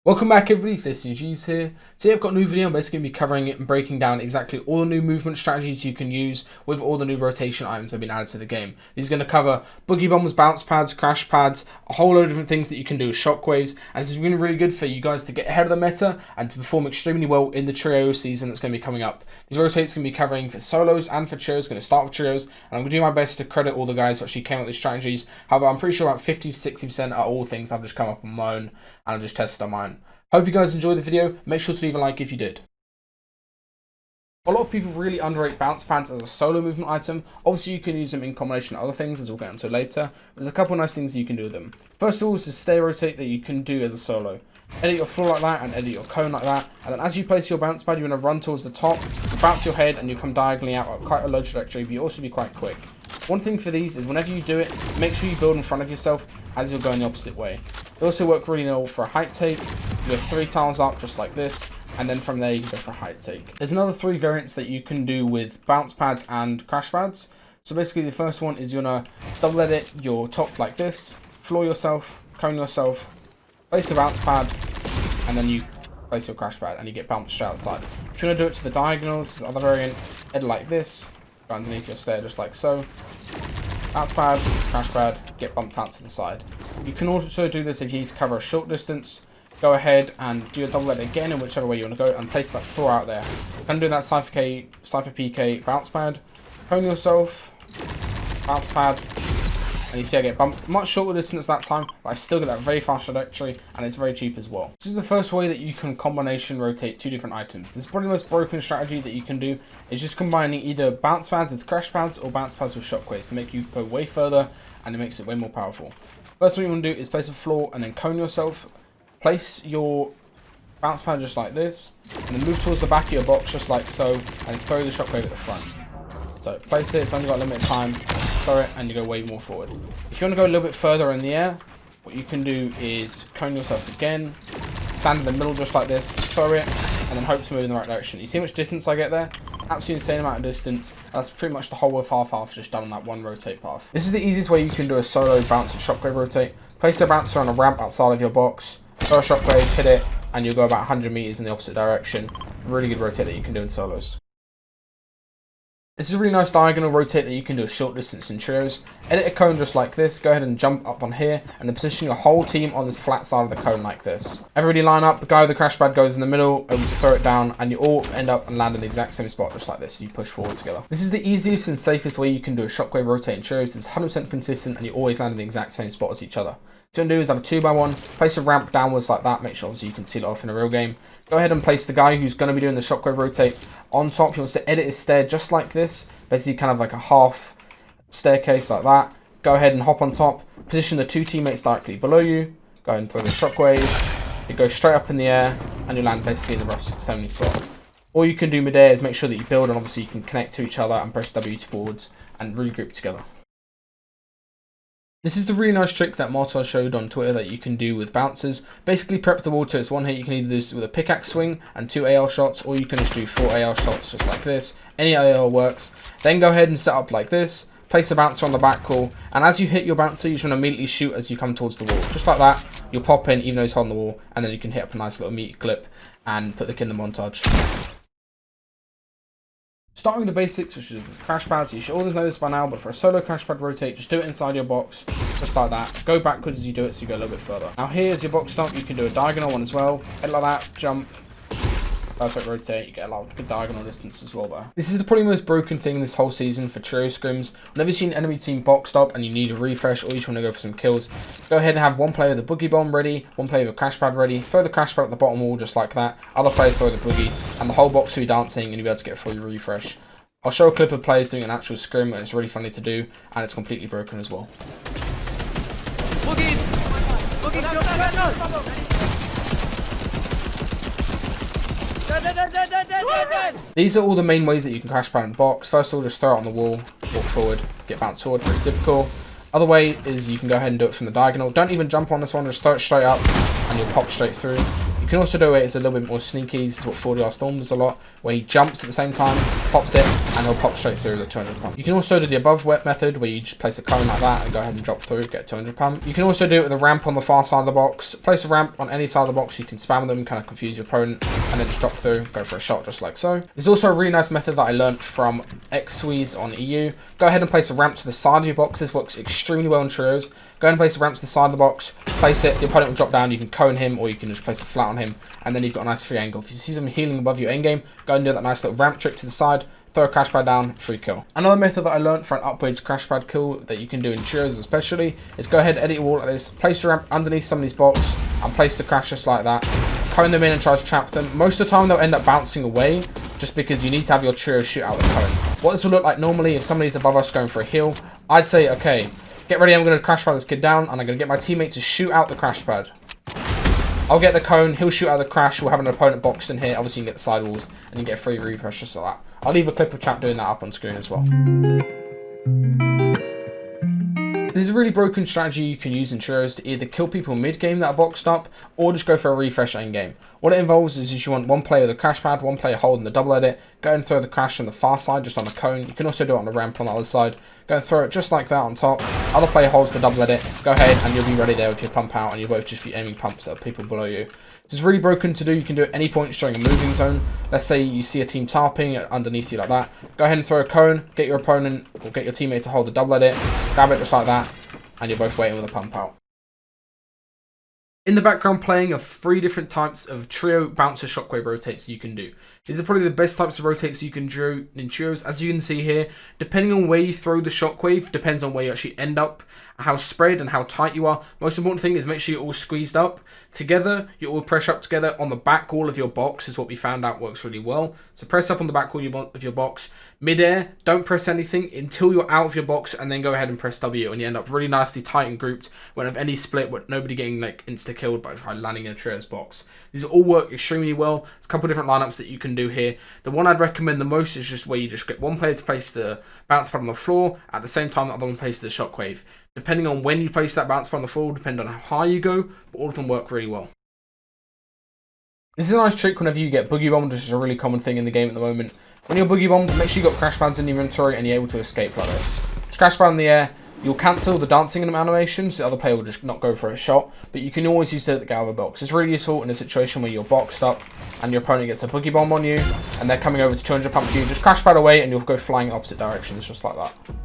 Welcome back everybody, it's DestinysJesus here. Today I've got a new video. I'm basically going to be covering it and breaking down exactly all the new movement strategies you can use with all the new rotation items that have been added to the game. These are going to cover boogie bombs, bounce pads, crash pads, a whole load of different things that you can do with shockwaves, and this is going to be really good for you guys to get ahead of the meta and to perform extremely well in the trio season that's going to be coming up. These rotates going to be covering for solos and for trios. Going to start with trios, and I'm going to do my best to credit all the guys who actually came up with these strategies. However, I'm pretty sure about 50-60% are all things I've just come up on my own and I've just tested on mine. Hope you guys enjoyed the video. Make sure to leave a like if you did. A lot of people really underrate bounce pads as a solo movement item. Obviously you can use them in combination with other things, as we'll get into later. There's a couple of nice things you can do with them. First of all is the stay rotate that you can do as a solo. Edit your floor like that and edit your cone like that, and then as you place your bounce pad, you want to run towards the top, bounce your head, and you come diagonally out at quite a low trajectory, but you also be quite quick. One thing for these is whenever you do it, make sure you build in front of yourself as you're going the opposite way. They also work really well for a height take. You go 3 tiles up just like this, and then from there you can go for a height take. There's another 3 variants that you can do with bounce pads and crash pads. So basically the first one is you want to double edit your top like this, floor yourself, cone yourself, place the bounce pad, and then you place your crash pad and you get bumped straight outside. If you want to do it to the diagonals, the other variant, edit like this, go underneath your stair just like so. Bounce pad, crash pad, get bumped out to the side. You can also do this if you need to cover a short distance. Go ahead and do a double edit again in whichever way you want to go and place that floor out there. You can do that Cypher PK bounce pad, cone yourself, bounce pad, and you see I get bumped. Much shorter distance that time, but I still get that very fast trajectory, and it's very cheap as well. This is the first way that you can combination rotate 2 different items. This is probably the most broken strategy that you can do, is just combining either bounce pads with crash pads or bounce pads with shockwaves to make you go way further, and it makes it way more powerful. First thing you want to do is place a floor and then cone yourself. Place your bounce pad just like this, and then move towards the back of your box just like so, and throw the shockwave at the front. So place it, it's only got a limited time, throw it, and you go way more forward. If you want to go a little bit further in the air, what you can do is cone yourself again, stand in the middle just like this, throw it, and then hope to move in the right direction. You see how much distance I get there? Absolutely insane amount of distance. That's pretty much the whole of half just done on that one rotate path. This is the easiest way you can do a solo bounce and shockwave rotate. Place a bouncer on a ramp outside of your box, throw a shockwave, hit it, and you'll go about 100 meters in the opposite direction. Really good rotate that you can do in solos. This is a really nice diagonal rotate that you can do a short distance in trios. Edit a cone just like this, go ahead and jump up on here, and then position your whole team on this flat side of the cone like this. Everybody line up, the guy with the crash pad goes in the middle, able to throw it down, and you all end up and land in the exact same spot just like this, you push forward together. This is the easiest and safest way you can do a shockwave rotate in trios. It's 100% consistent, and you always land in the exact same spot as each other. What you want to do is have a 2x1, place a ramp downwards like that, make sure obviously you can seal it off in a real game. Go ahead and place the guy who's going to be doing the shockwave rotate on top. He wants to edit his stair just like this, basically kind of like a half staircase like that. Go ahead and hop on top, position the 2 teammates directly below you, go ahead and throw the shockwave, it goes straight up in the air, and you land basically in the rough 670 spot. All you can do mid-air is make sure that you build, and obviously you can connect to each other and press W forwards and really group together. This is the really nice trick that Martel showed on Twitter that you can do with bouncers. Basically prep the wall to its one hit. You can either do this with a pickaxe swing and 2 AL shots, or you can just do 4 AL shots just like this. Any AL works. Then go ahead and set up like this. Place the bouncer on the back wall, and as you hit your bouncer, you just want to immediately shoot as you come towards the wall. Just like that, you'll pop in even though it's holding the wall, and then you can hit up a nice little meat clip and put the kid in the montage. Starting with the basics, which is with crash pads, you should always know this by now, but for a solo crash pad rotate, just do it inside your box, just like that. Go backwards as you do it so you go a little bit further. Now here's your box stomp, you can do a diagonal one as well. Head like that, jump, perfect rotate, you get a lot of good diagonal distance as well there. This is probably the most broken thing this whole season for trio scrims. Whenever you've seen an enemy team boxed up and you need a refresh, or you just want to go for some kills, go ahead and have one player with the boogie bomb ready, one player with a crash pad ready, throw the crash pad at the bottom wall just like that, other players throw the boogie, and the whole box will be dancing and you'll be able to get a full refresh. I'll show a clip of players doing an actual scrim, and it's really funny to do, and it's completely broken as well. These are all the main ways that you can crash pad and box. First of all, just throw it on the wall, walk forward, get bounced forward, pretty typical. Other way is you can go ahead and do it from the diagonal. Don't even jump on this one, just throw it straight up, and you'll pop straight through. You can also do it, it's a little bit more sneaky. This is what 40R Storm does a lot, where he jumps at the same time, pops it, and he'll pop straight through the 200 pump. You can also do the above wet method, where you just place a cone like that and go ahead and drop through, get 200 pump. You can also do it with a ramp on the far side of the box. Place a ramp on any side of the box, you can spam them, kind of confuse your opponent, and then just drop through, go for a shot just like so. There's also a really nice method that I learned from XSqueeze on EU. Go ahead and place a ramp to the side of your box. This works extremely well in trios. Go ahead and place a ramp to the side of the box, place it, the opponent will drop down, you can cone him, or you can just place a flat on him, and then you've got a nice free angle. If you see some healing above your endgame, go and do that nice little ramp trick to the side, throw a crash pad down, free kill. Another method that I learned for an upwards crash pad kill that you can do in trios especially, is go ahead, edit your wall like this, place your ramp underneath somebody's box, and place the crash just like that. Cone them in and try to trap them. Most of the time they'll end up bouncing away, just because you need to have your trio shoot out the cone. What this will look like normally, if somebody's above us going for a heal, I'd say, okay, get ready, I'm going to crash pad this kid down, and I'm going to get my teammate to shoot out the crash pad. I'll get the cone, he'll shoot out the crash, we'll have an opponent boxed in here, obviously you can get the sidewalls, and you get a free refresh just like that. I'll leave a clip of Chap doing that up on screen as well. This is a really broken strategy you can use in trios to either kill people mid-game that are boxed up, or just go for a refresh end-game. What it involves is you want one player with a crash pad, one player holding the double edit, go and throw the crash on the far side just on the cone. You can also do it on the ramp on the other side. Go and throw it just like that on top. Other player holds the double edit, go ahead and you'll be ready there with your pump out, and you'll both just be aiming pumps at people below you. This is really broken to do. You can do it at any point during a moving zone. Let's say you see a team tarping underneath you like that. Go ahead and throw a cone, get your opponent or get your teammate to hold the double edit, grab it just like that, and you're both waiting with a pump out. In the background playing are 3 different types of trio bouncer shockwave rotates you can do. These are probably the best types of rotates you can do in trios. As you can see here, depending on where you throw the shockwave, depends on where you actually end up, how spread and how tight you are. Most important thing is make sure you're all squeezed up together, you're all pressed up together on the back wall of your box is what we found out works really well. So press up on the back wall of your box. Mid-air, don't press anything until you're out of your box, and then go ahead and press W, and you end up really nicely tight and grouped. Won't have any split, with nobody getting like insta-killed by landing in a trio's box. These all work extremely well. There's a couple of different lineups that you can do here. The one I'd recommend the most is just where you just get one player to place the bounce pad on the floor at the same time the other one places the shockwave. Depending on when you place that bounce pad on the floor, depending on how high you go, but all of them work really well. This is a nice trick whenever you get boogie bombed, which is a really common thing in the game at the moment. When you're boogie bombed, make sure you've got crash pads in your inventory and you're able to escape like this. Just crash pad in the air, you'll cancel the dancing animation, so the other player will just not go for a shot, but you can always use it to get out of the box. It's really useful in a situation where you're boxed up and your opponent gets a boogie bomb on you and they're coming over to 200 pump you. Just crash pad away and you'll go flying opposite directions just like that.